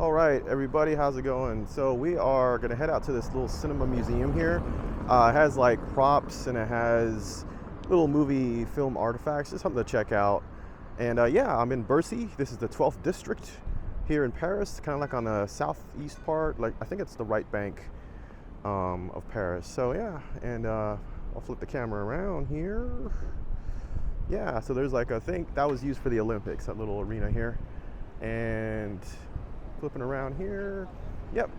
All right, everybody, how's it going? So we are gonna head out to this little cinema museum here. It has like props and it has little movie film artifacts. Just something to check out. And yeah, I'm in Bercy. This is the 12th district here in Paris, kind of like on the southeast part. Like I think it's the right bank of Paris. So yeah, and I'll flip the camera around here. Yeah, so there's like a thing that was used for the Olympics, that little arena here. And flipping around here, yep.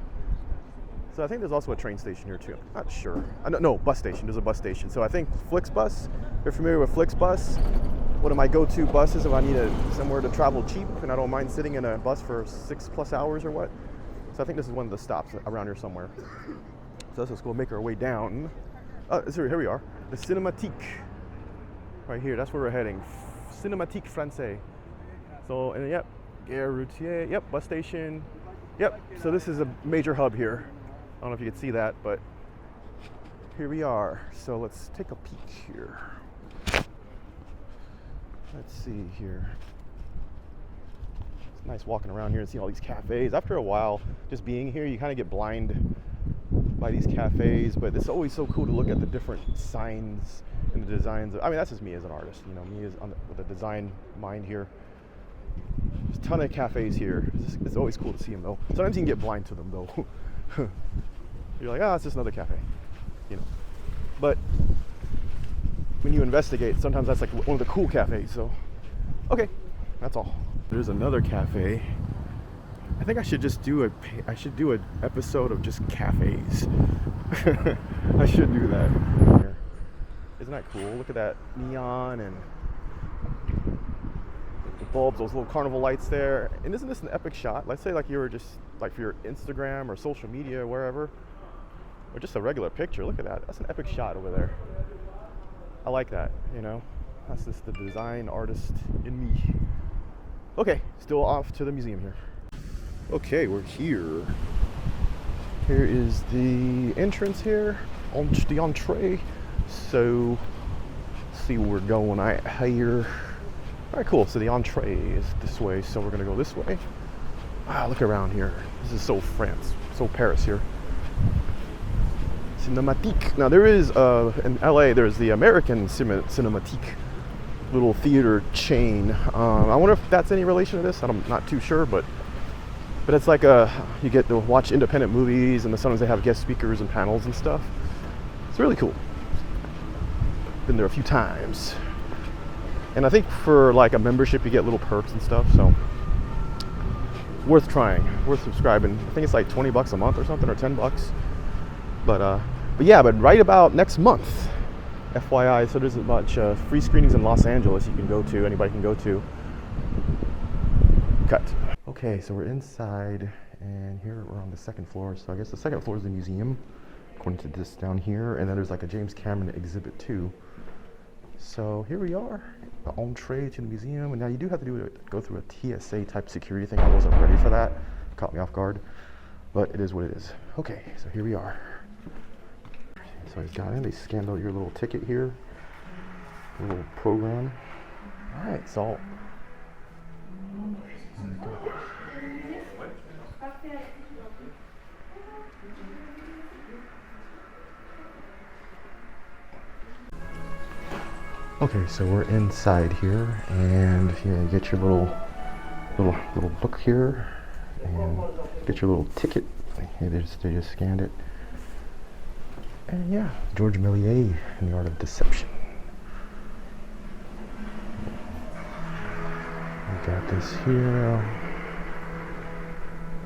So I think there's also a train station here too. Not sure. No, bus station. There's a bus station. So I think Flixbus. You're familiar with Flixbus? One of my go-to buses if I need somewhere to travel cheap and I don't mind sitting in a bus for 6+ hours or what. So I think this is one of the stops around here somewhere. So let's just go make our way down. Here we are. The Cinémathèque. Right here. That's where we're heading. Cinémathèque Française. So and yep. Gare Routier, yep, bus station, yep. So this is a major hub here. I don't know if you can see that, but here we are. So let's take a peek here. Let's see here. It's nice walking around here and seeing all these cafes. After a while, just being here, you kind of get blind by these cafes, but it's always so cool to look at the different signs and the designs. I mean, that's just me as an artist, you know, me as with a design mind here. There's a ton of cafes here. It's always cool to see them though. Sometimes you can get blind to them though. You're like, it's just another cafe, you know. But when you investigate, sometimes that's like one of the cool cafes. So, okay, that's all. There's another cafe. I think I should just do an episode of just cafes. I should do that. Isn't that cool? Look at that neon and bulbs, those little carnival lights there. And isn't this an epic shot? Let's say like you were just like for your Instagram or social media or wherever, or just a regular picture. Look at that. That's an epic shot over there. I like that, you know. That's just the design artist in me. Okay, still off to the museum here. Okay, we're here. Here is the entrance here, the entree. So let's see where we're going here. All right, cool. So the entree is this way. So we're gonna go this way. Wow, look around here. This is so France, so Paris here. Cinémathèque. Now there is in LA. There's the American Cinémathèque, little theater chain. I wonder if that's any relation to this. I'm not too sure, but it's like you get to watch independent movies, and sometimes they have guest speakers and panels and stuff. It's really cool. Been there a few times. And I think for like a membership, you get little perks and stuff. So worth trying, worth subscribing. I think it's like $20 a month or something, or $10. But yeah, but right about next month, FYI. So there's a bunch of free screenings in Los Angeles you can go to. Anybody can go to. Cut. Okay, so we're inside, and here we're on the second floor. So I guess the second floor is the museum, according to this down here. And then there's like a James Cameron exhibit too. So here we are, the entree to the museum, and now you do have to go through a TSA type security thing. I wasn't ready for that, caught me off guard, but it is what it is. Okay, so here we are. So I got in, they scanned out your little ticket here, a little program. All right, so okay, so we're inside here, and yeah, you get your little book here, and get your little ticket. They just scanned it, and yeah, George Méliès and the Art of Deception. We got this here,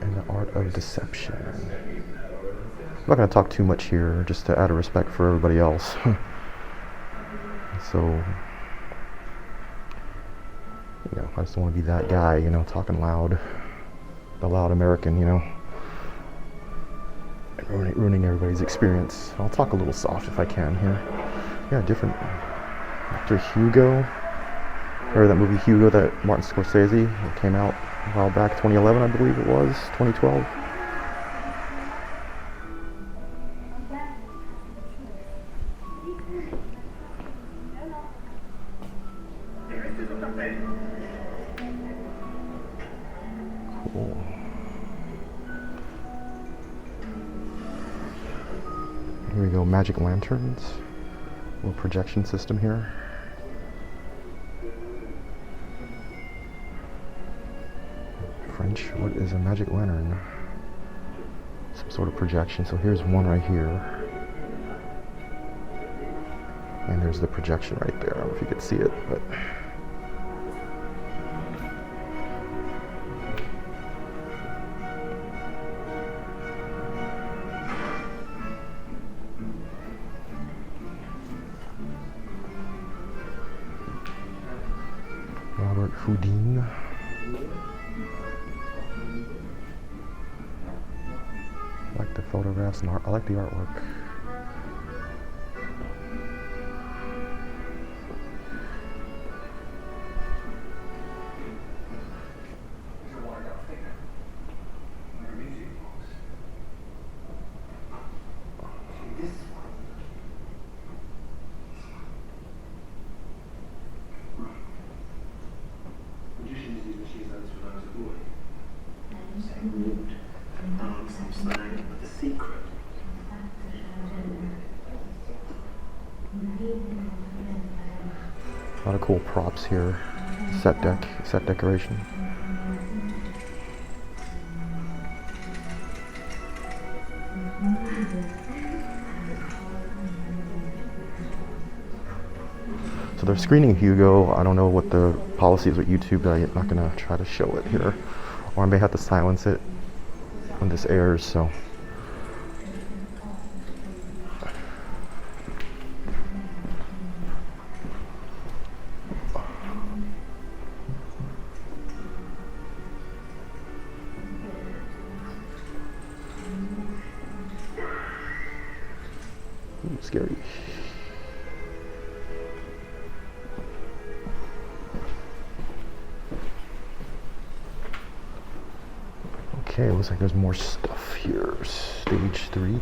and the Art of Deception. I'm not going to talk too much here, just to out of respect for everybody else. So, you know, I just don't want to be that guy, you know, talking loud, the loud American, you know, and ruining everybody's experience. I'll talk a little soft if I can here. Yeah, different actor Hugo. Remember that movie Hugo that Martin Scorsese came out a while back, 2011, I believe it was, 2012. Cool. Here we go, magic lanterns. Little projection system here. French, what is a magic lantern? Some sort of projection. So here's one right here. And there's the projection right there. I don't know if you could see it, but Robert Houdin. I like the photographs and art. I like the artwork. A lot of cool props here. Set decoration. So they're screening Hugo. I don't know what the policy is with YouTube, but I'm not gonna try to show it here, or I may have to silence it when this airs. So. Ooh, scary. Okay, looks like there's more stuff here. Stage 3.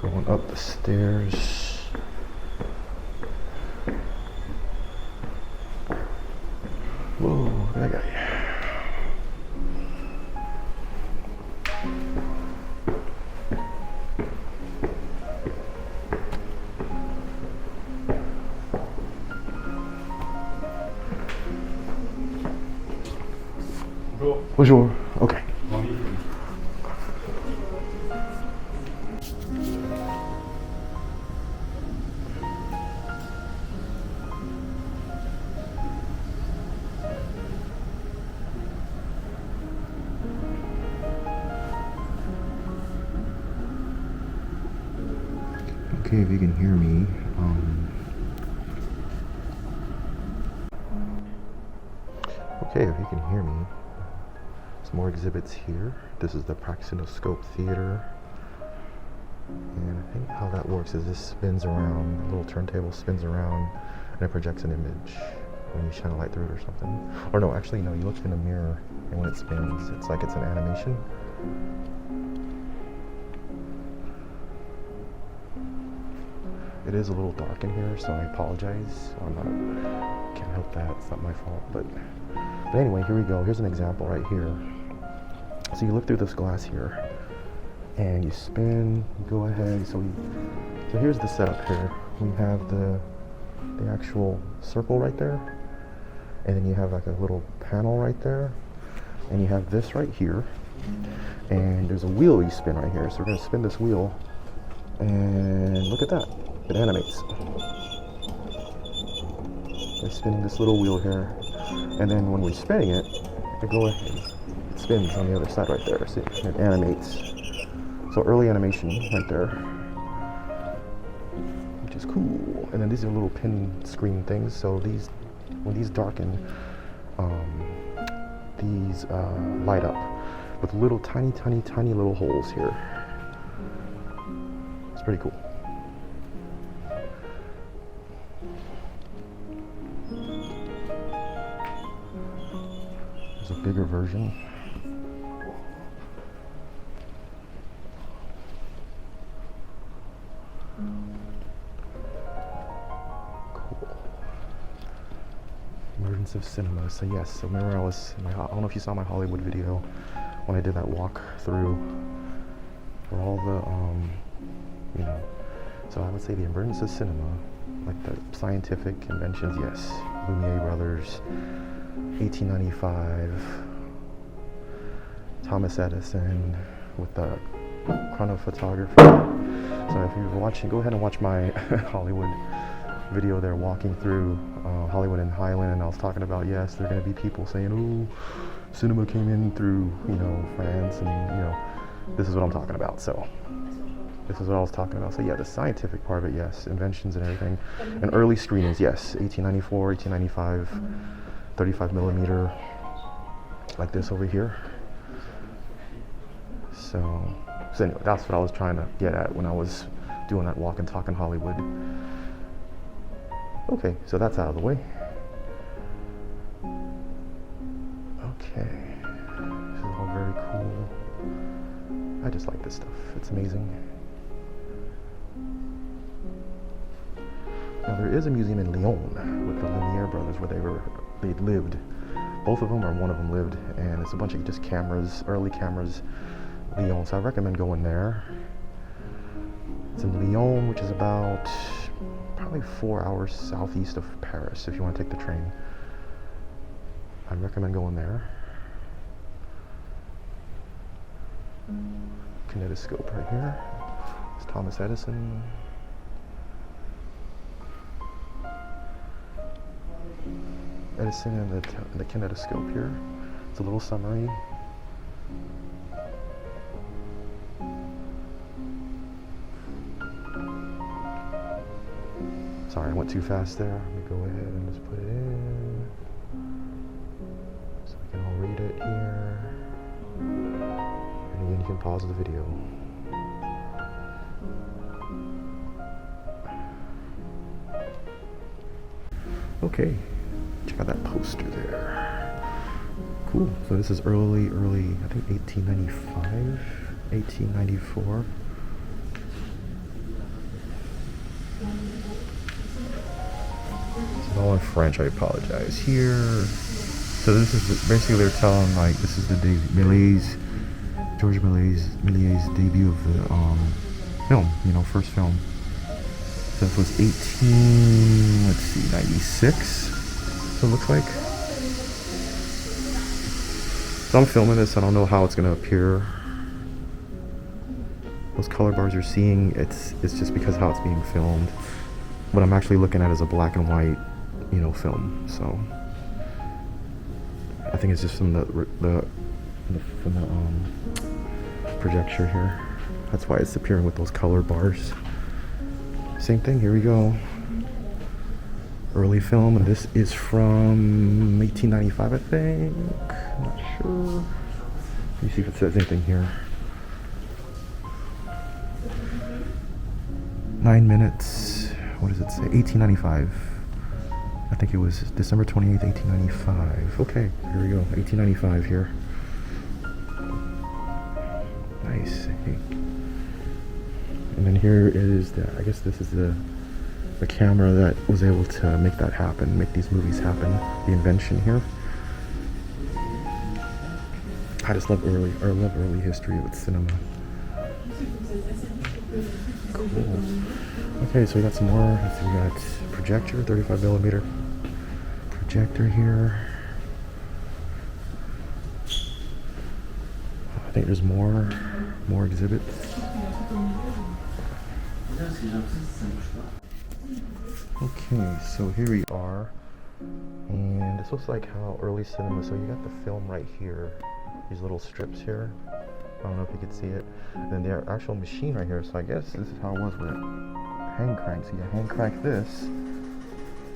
Going up the stairs. Whoa, that guy. Bonjour. Okay. Okay, if you can hear me. Okay, if you can hear me. Some more exhibits here. This is the Praxinoscope Theater. And I think how that works is this spins around, the little turntable spins around, and it projects an image when you shine a light through it or something. Or no, actually no, you look in a mirror, and when it spins, it's like it's an animation. It is a little dark in here, so I apologize. Can't help that, it's not my fault. But anyway, here we go. Here's an example right here. So you look through this glass here, and you spin, you go ahead. So here's the setup here. We have the actual circle right there, and then you have like a little panel right there, and you have this right here, and there's a wheel you spin right here. So we're gonna spin this wheel, and look at that, it animates. We're spinning this little wheel here, and then when we're spinning it, it spins on the other side right there, so it animates. So early animation right there, which is cool. And then these are little pin screen things, so when these darken, these light up with little tiny little holes here. It's pretty cool. There's a bigger version. Emergence of cinema. So yes, so remember I don't know if you saw my Hollywood video when I did that walk through where all you know. So I would say the emergence of cinema, like the scientific inventions, yes. Lumière brothers, 1895, Thomas Edison with the chronophotographer. So if you're watching, go ahead and watch my Hollywood video there, walking through Hollywood and Highland, and I was talking about, yes, there are going to be people saying, oh, cinema came in through, you know, France, and, you know, this is what I'm talking about. So this is what I was talking about. So yeah, the scientific part of it, yes, inventions and everything, and early screenings, yes, 1894, 1895, 35 millimeter, like this over here. So anyway, that's what I was trying to get at when I was doing that walk and talk in Hollywood. Okay, so that's out of the way. Okay, this is all very cool. I just like this stuff, it's amazing. Now there is a museum in Lyon with the Lumière brothers where they lived. Both of them, or one of them lived, and it's a bunch of just cameras, early cameras, Lyon. So I recommend going there. It's in Lyon, which is about probably 4 hours southeast of Paris if you want to take the train. I recommend going there. Kinetoscope right here. It's Thomas Edison. Edison and the kinetoscope here. It's a little summary. Sorry, I went too fast there. Let me go ahead and just put it in so we can all read it here. And again, you can pause the video. Okay, check out that poster there. Cool. So this is early, I think 1895, 1894. It's all in French, I apologize. Here, so this is basically they're telling, like, this is the George Méliès's debut of the film, you know, first film. So this was 96, so it looks like. So I'm filming this, I don't know how it's gonna appear. Those color bars you're seeing, it's just because how it's being filmed. What I'm actually looking at is a black and white, you know, film. So I think it's just from the projector here. That's why it's appearing with those color bars. Same thing, here we go. Early film, and this is from 1895, I think. I'm not sure. Let me see if it says anything here. 9 minutes. What does it say? 1895. I think it was December 28th, 1895. Okay, here we go. 1895 here. Nice. And then here is I guess this is the camera that was able to make that happen, make these movies happen. The invention here. I just love early history with cinema. Cool. Okay, so we got some more. Let's see, we got projector, 35 millimeter projector here. I think there's more exhibits. Okay, so here we are, and this looks like how early cinema. So you got the film right here, these little strips here. I don't know if you can see it. And then the actual machine right here. So I guess this is how it was with hand crank. So you hand crank this.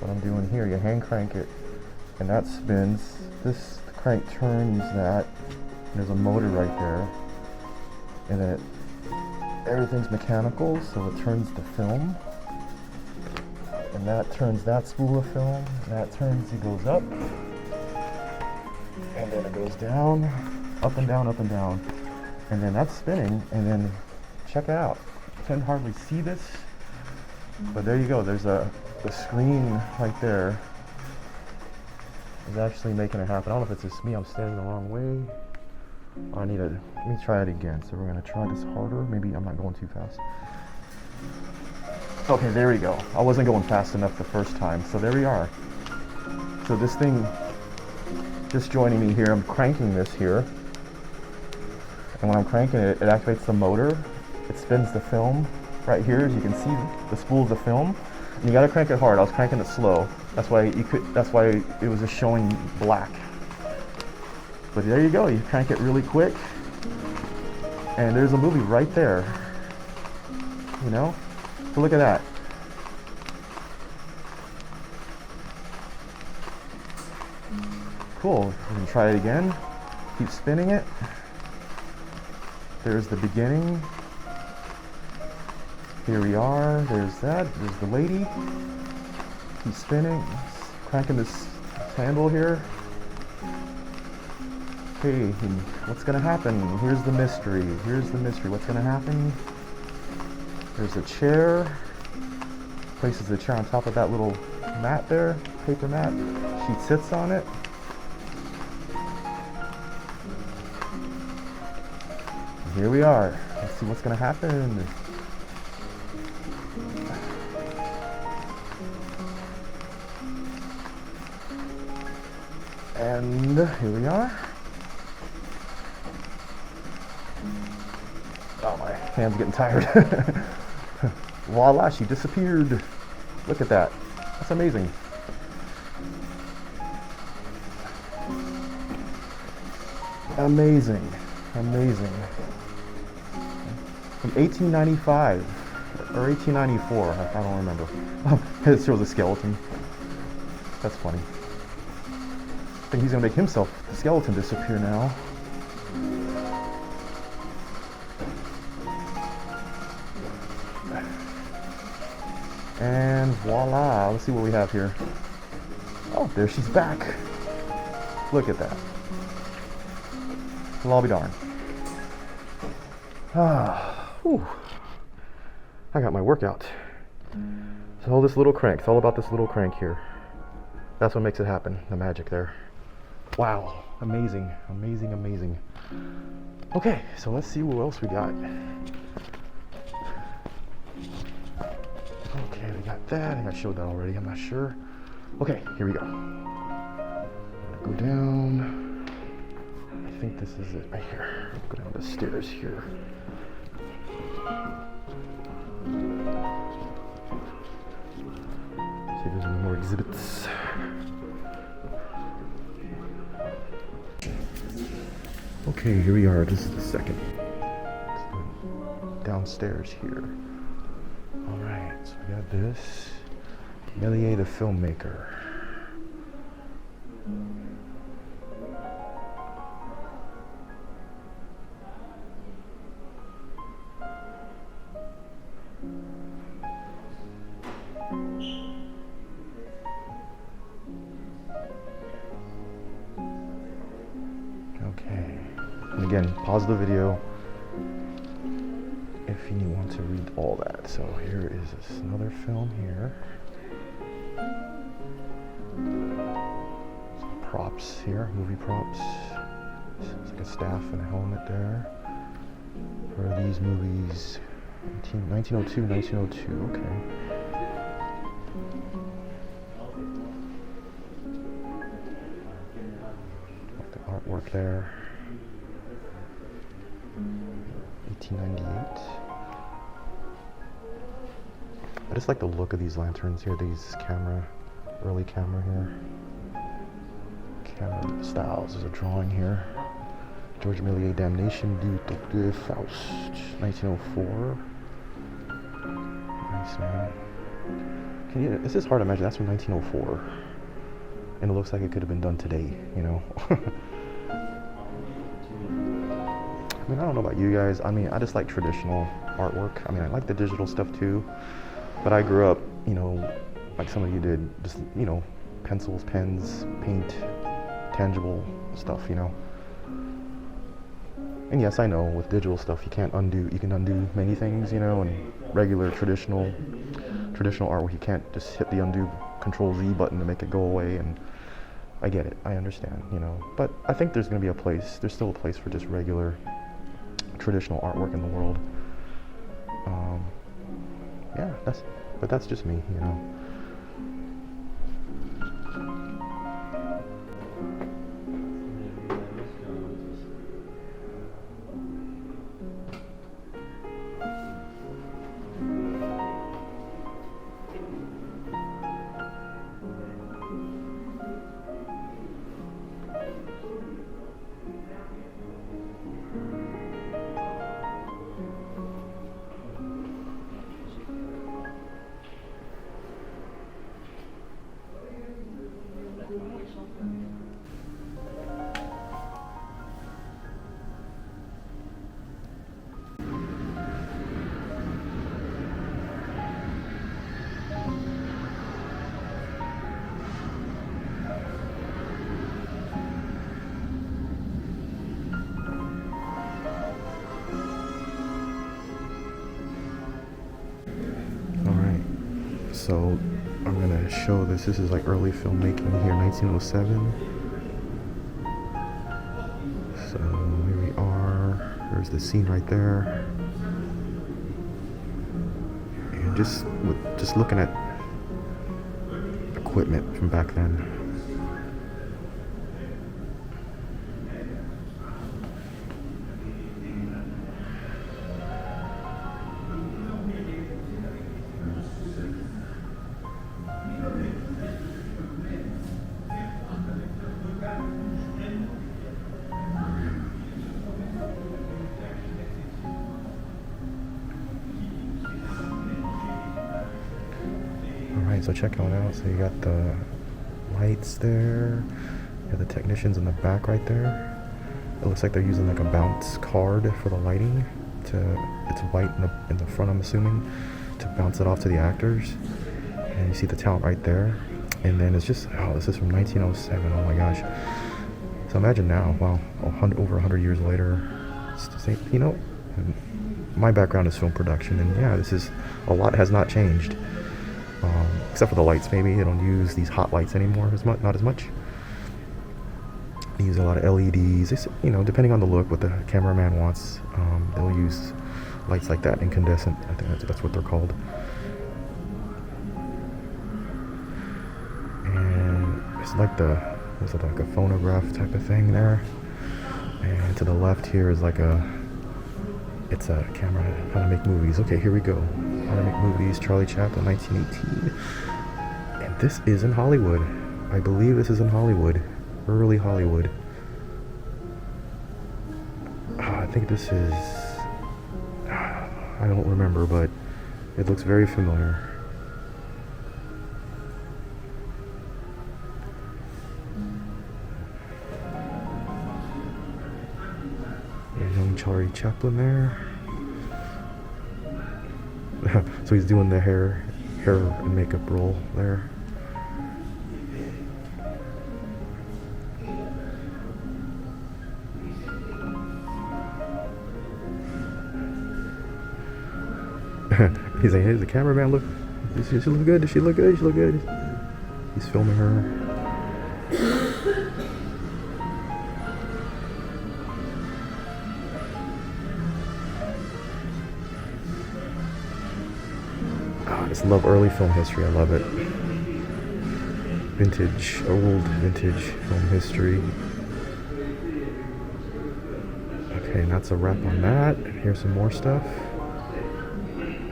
What I'm doing here, you hand crank it, and that spins. This crank turns that. There's a motor right there, and then everything's mechanical. So it turns the film, and that turns that spool of film. And that turns. It goes up, and then it goes down, up and down, up and down. And then that's spinning, and then check it out. You can hardly see this, but there you go. There's the screen right there is actually making it happen. I don't know if it's just me, I'm standing the wrong way. Let me try it again. So we're gonna try this harder. Maybe I'm not going too fast. Okay, there we go. I wasn't going fast enough the first time, so there we are. So this thing, just joining me here, I'm cranking this here. And when I'm cranking it, it activates the motor. It spins the film right here, as you can see the spools of film. And you gotta crank it hard. I was cranking it slow. That's why it was just showing black. But there you go, you crank it really quick. And there's a movie right there. You know? So look at that. Cool. We can try it again. Keep spinning it. There's the beginning. Here we are. There's that. There's the lady. Keep spinning. Cranking this handle here. Hey, what's gonna happen? Here's the mystery. Here's the mystery. What's gonna happen? There's a chair. Places the chair on top of that little mat there, paper mat. She sits on it. And here we are. Let's see what's gonna happen. And here we are. Oh, my hand's getting tired. Voila, she disappeared. Look at that. That's amazing. Amazing. Amazing. From 1895 or 1894, I don't remember. It shows a skeleton. That's funny. I think he's gonna make himself, the skeleton, disappear now. And voila, let's see what we have here. Oh, there she's back. Look at that. Well, I'll be darned. Whew. I got my workout. So all this little crank, it's all about this little crank here. That's what makes it happen, the magic there. Wow, amazing, amazing, amazing. Okay, so let's see what else we got. Okay, we got that. I think I showed that already. I'm not sure. Okay, here we go. Go down. I think this is it right here. Go down the stairs here. See if there's any more exhibits. Okay, here we are. This is the second. Downstairs here. Alright, so we got this. Musée the filmmaker. Okay. And again, pause the video if you want to read all that. So here is another film here. Some props here, movie props. It's like a staff and a helmet there. For these movies, 1902, 1902, okay. Like the artwork there. 1898. I just like the look of these lanterns here, these early camera here. Camera styles, there's a drawing here. George Méliès, Damnation du Docteur Faust, 1904. Nice, man. It's just hard to imagine, that's from 1904. And it looks like it could have been done today, you know? I mean, I don't know about you guys. I mean, I just like traditional artwork. I mean, I like the digital stuff too. But I grew up, you know, like some of you did, just, you know, pencils, pens, paint, tangible stuff, you know. And yes, I know with digital stuff you can undo many things, you know, and regular traditional artwork you can't just hit the undo Control-Z button to make it go away, and I get it, I understand, you know. But I think there's there's still a place for just regular traditional artwork in the world. yeah, that's just me, you know. So I'm gonna show this. This is like early filmmaking here, 1907. So here we are. There's the scene right there. And just looking at equipment from back then. So check it out. So you got the lights there. You have the technicians in the back right there. It looks like they're using like a bounce card for the lighting. It's white in the front, I'm assuming, to bounce it off to the actors. And you see the talent right there. And then it's just, oh, this is from 1907. Oh my gosh. So imagine now, wow, over 100 years later. It's the same, you know. My background is film production, and yeah, a lot has not changed. Except for the lights, maybe. They don't use these hot lights anymore not as much. They use a lot of LEDs. You know, depending on the look, what the cameraman wants, they'll use lights like that, incandescent. I think that's what they're called. And it's like was it like a phonograph type of thing there? And to the left here is it's a camera, how to make movies. Okay, here we go. How to make movies, Charlie Chaplin, 1918. And this is in Hollywood. I believe this is in Hollywood. Early Hollywood. I think this is, I don't remember, but it looks very familiar. Young Charlie Chaplin there. So he's doing the hair and makeup roll there. He's like, hey, the cameraman, look. Does she look good? Does she look good? She look good. He's filming her. I just love early film history. I love it. Old vintage film history. Okay, and that's a wrap on that. Here's some more stuff.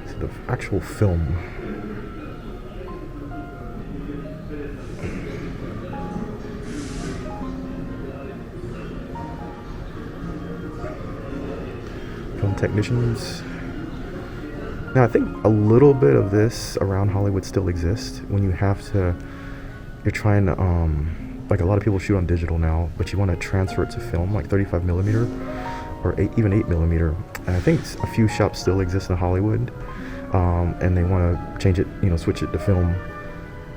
So the actual film. Film technicians. Now I think a little bit of this around Hollywood still exists when you're trying to, like a lot of people shoot on digital now, but you want to transfer it to film, like 35 millimeter or even 8 millimeter. And I think a few shops still exist in Hollywood, and they want to change it, switch it to film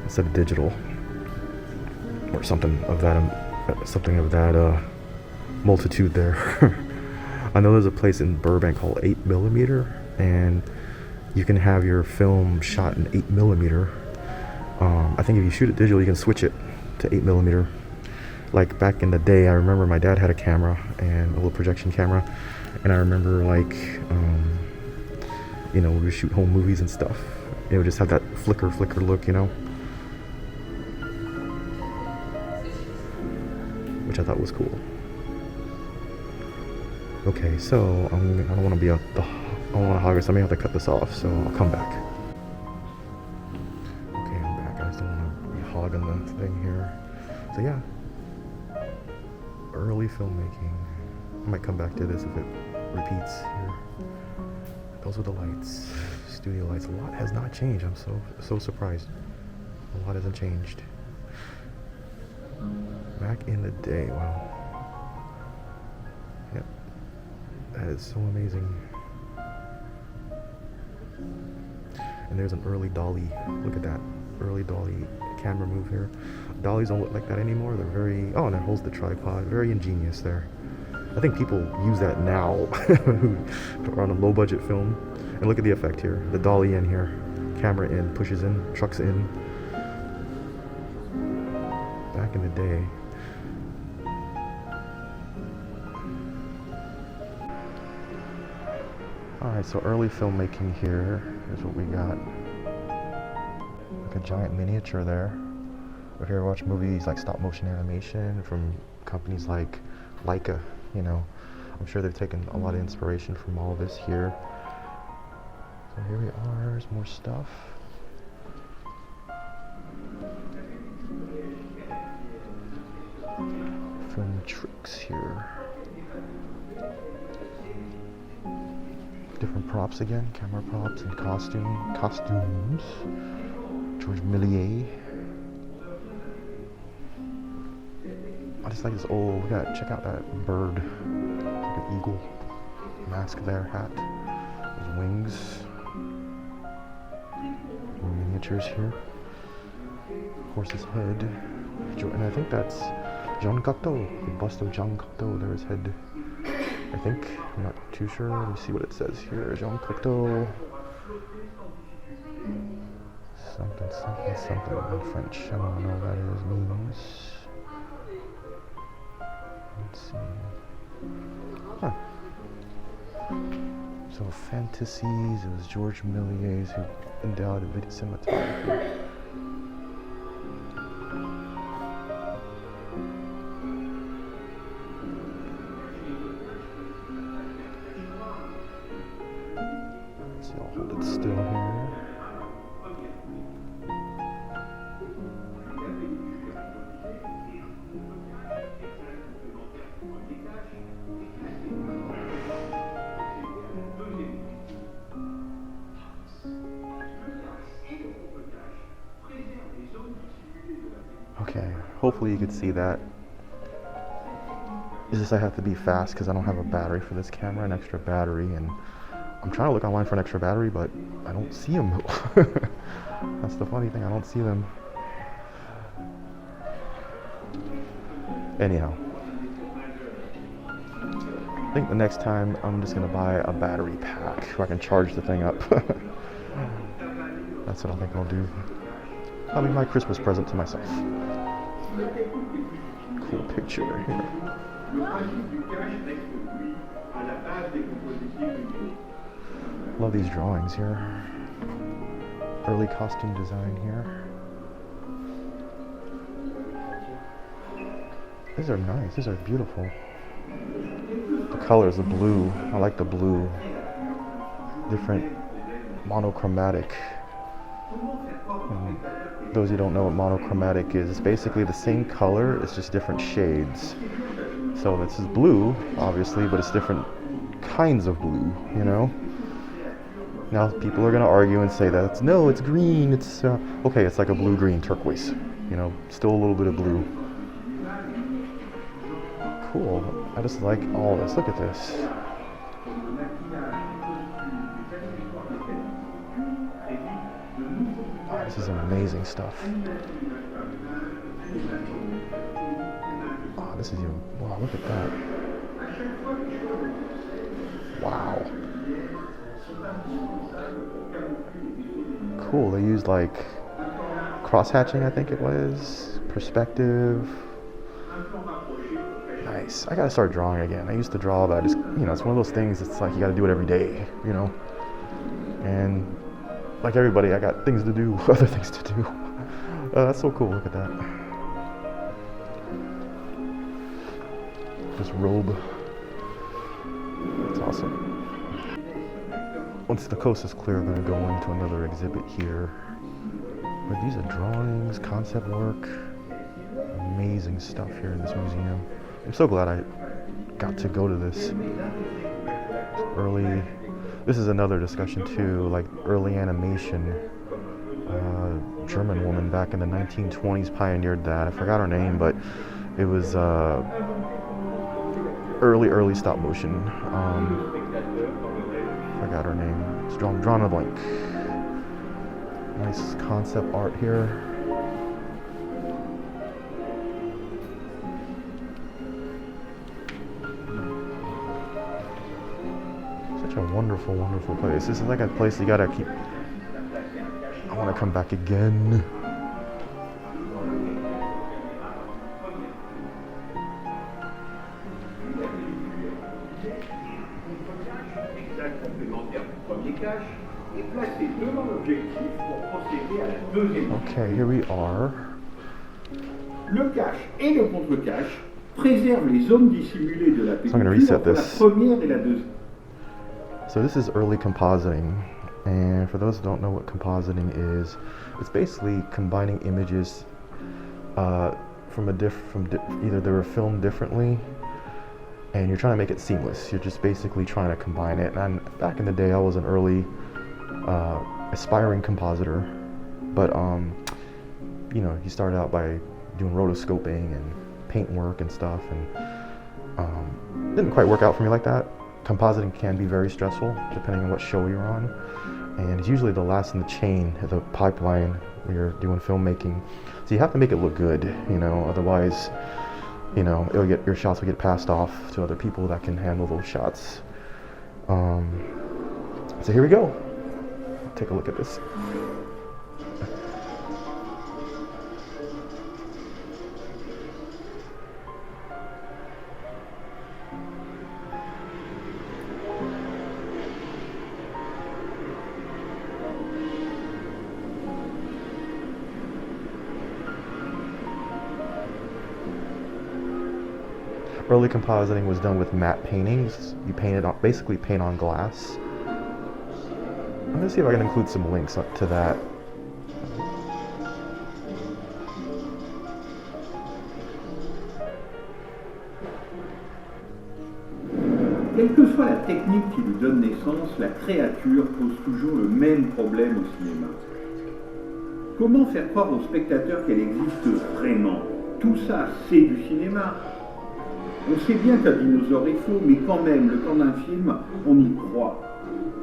instead of digital or something of that multitude there. I know there's a place in Burbank called 8 millimeter, and you can have your film shot in 8 millimeter. I think if you shoot it digital, you can switch it to 8 millimeter. Like back in the day, I remember my dad had a camera and a little projection camera, and I remember you know, we would shoot home movies and stuff. It would just have that flicker look, you know, which I thought was cool. Okay, so I don't want to be I don't want to hog this. I may have to cut this off, so I'll come back. Okay, I'm back. I just don't want to be hogging the thing here. So yeah, early filmmaking. I might come back to this if it repeats here. Those are the lights, studio lights. A lot has not changed. I'm so surprised. A lot hasn't changed. Back in the day, wow. Yep, that is so amazing. And there's an early dolly. Look at that early dolly camera move here. Dollies don't look like that anymore. They're very, oh, and it holds the tripod. Very ingenious there. I think people use that now on a low budget film. And look at the effect here. The dolly in here, camera in, pushes in, trucks in. Back in the day. Alright, so early filmmaking here. Here's what we got. Like a giant miniature there. If you ever watch movies like stop motion animation from companies like Leica, you know, I'm sure they've taken a lot of inspiration from all this here. So here we are, there's more stuff. Film tricks here. Different props again, camera props and costumes. George Méliès. I just like this old, we gotta check out that bird. Like an eagle. Mask there, hat. Those wings. Miniatures here. Horse's head. And I think that's Jean Cocteau. The bust of Jean Cocteau, there's his head. I think, I'm not too sure. Let me see what it says here. Jean Cocteau. Something in French. I don't know what that is, means. Let's see. Huh. So Fantasies, it was George Méliès who endowed video cinematography. So I'll hold it still here. Okay, hopefully you could see that. It's just I have to be fast because I don't have a battery for this camera, an extra battery, and I'm trying to look online for an extra battery, but I don't see them. That's the funny thing, I don't see them. Anyhow, I think the next time I'm just gonna buy a battery pack so I can charge the thing up. That's what I think I'll do. That'll be my Christmas present to myself. Cool picture here. Love these drawings here. Early costume design here. These are nice. These are beautiful. The colors, the blue. I like the blue. Different monochromatic. And those who don't know what monochromatic is, it's basically the same color, it's just different shades. So this is blue, obviously, but it's different kinds of blue, you know? Now people are going to argue and say that no, it's green, it's okay, it's like a blue-green turquoise, you know, still a little bit of blue. Cool. I just like all this. Look at this. Oh, this is amazing stuff. Oh, this is even, wow, look at that. Wow. Cool, they used like cross-hatching, I think it was, perspective. Nice. I gotta start drawing again. I used to draw, but I just, you know, it's one of those things, it's like you gotta do it every day, you know? And like everybody, I got things to do, other things to do. That's so cool, look at that. This robe, it's awesome. Once the coast is clear, I'm gonna go into another exhibit here. But these are drawings, concept work, amazing stuff here in this museum. I'm so glad I got to go to this early. This is another discussion too, like early animation. German woman back in the 1920s pioneered that. I forgot her name, but it was early stop motion. Forgot her name. It's drawn a blank. Nice concept art here. Such a wonderful, wonderful place. This is like a place you gotta keep. I want to come back again. Okay, here we are. Le cache et le contre-cache préservent les zones dissimulées de la pellicule entre la première et la deuxième. So this is early compositing, and for those who don't know what compositing is, it's basically combining images either they were filmed differently, and you're trying to make it seamless. You're just basically trying to combine it. And back in the day, I was an early aspiring compositor, but you know, he started out by doing rotoscoping and paint work and stuff, and didn't quite work out for me like that. Compositing can be very stressful depending on what show you're on, and it's usually the last in the chain, the pipeline when you're doing filmmaking. So you have to make it look good, you know, otherwise, you know, your shots will get passed off to other people that can handle those shots. So here we go. Take a look at this. Early compositing was done with matte paintings. You basically paint on glass. I'm gonna see if I can include some links up to that. Quelle que soit la technique qui lui donne naissance, la créature pose toujours le même problème au cinéma. Comment faire croire au spectateur qu'elle existe vraiment? Tout ça, c'est du cinéma. On sait bien qu'un dinosaure est faux, mais quand même, le temps d'un film, on y croit.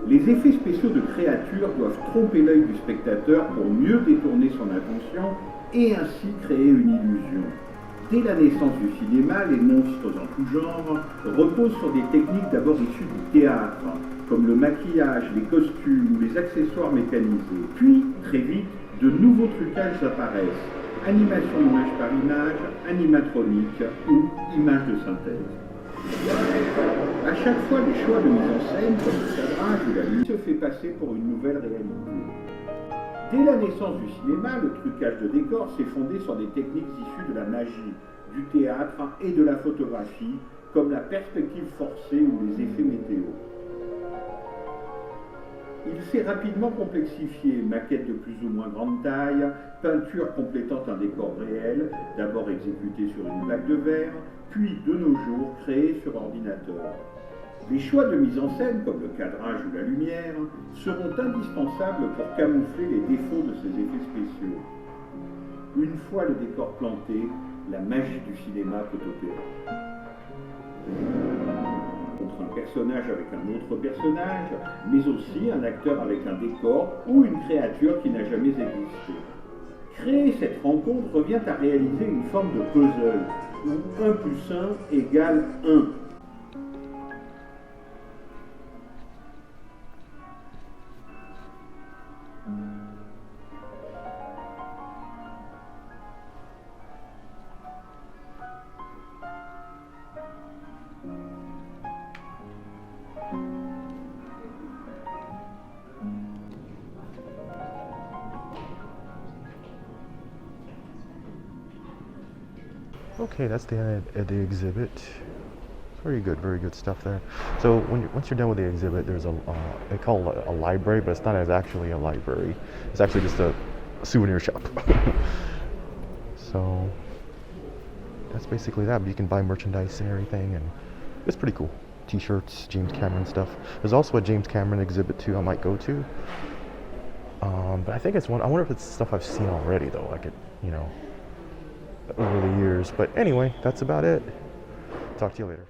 Les effets spéciaux de créatures doivent tromper l'œil du spectateur pour mieux détourner son attention et ainsi créer une illusion. Dès la naissance du cinéma, les monstres en tout genre reposent sur des techniques d'abord issues du théâtre, comme le maquillage, les costumes ou les accessoires mécanisés. Puis, très vite, de nouveaux trucages apparaissent. Animation image par image, animatronique ou image de synthèse. À chaque fois, les choix de mise en scène, comme le cadrage ou la lumière, se fait passer pour une nouvelle réalité. Dès la naissance du cinéma, le trucage de décor s'est fondé sur des techniques issues de la magie, du théâtre et de la photographie, comme la perspective forcée ou les effets météo. Il s'est rapidement complexifié, maquettes de plus ou moins grande taille, peinture complétant un décor réel, d'abord exécuté sur une plaque de verre, puis de nos jours créé sur ordinateur. Les choix de mise en scène, comme le cadrage ou la lumière, seront indispensables pour camoufler les défauts de ces effets spéciaux. Une fois le décor planté, la magie du cinéma peut opérer. Entre un personnage avec un autre personnage, mais aussi un acteur avec un décor ou une créature qui n'a jamais existé. Créer cette rencontre revient à réaliser une forme de puzzle, où 1 plus 1 égale 1. Okay, that's the end of the exhibit. Very good stuff there. So once you're done with the exhibit, there's they call it a library, but it's not as actually a library. It's actually just a souvenir shop. So that's basically that. But you can buy merchandise and everything, and it's pretty cool. T-shirts, James Cameron stuff. There's also a James Cameron exhibit too. I might go to. But I think it's one. I wonder if it's stuff I've seen already though. Like it, over the years. But anyway, that's about it. Talk to you later.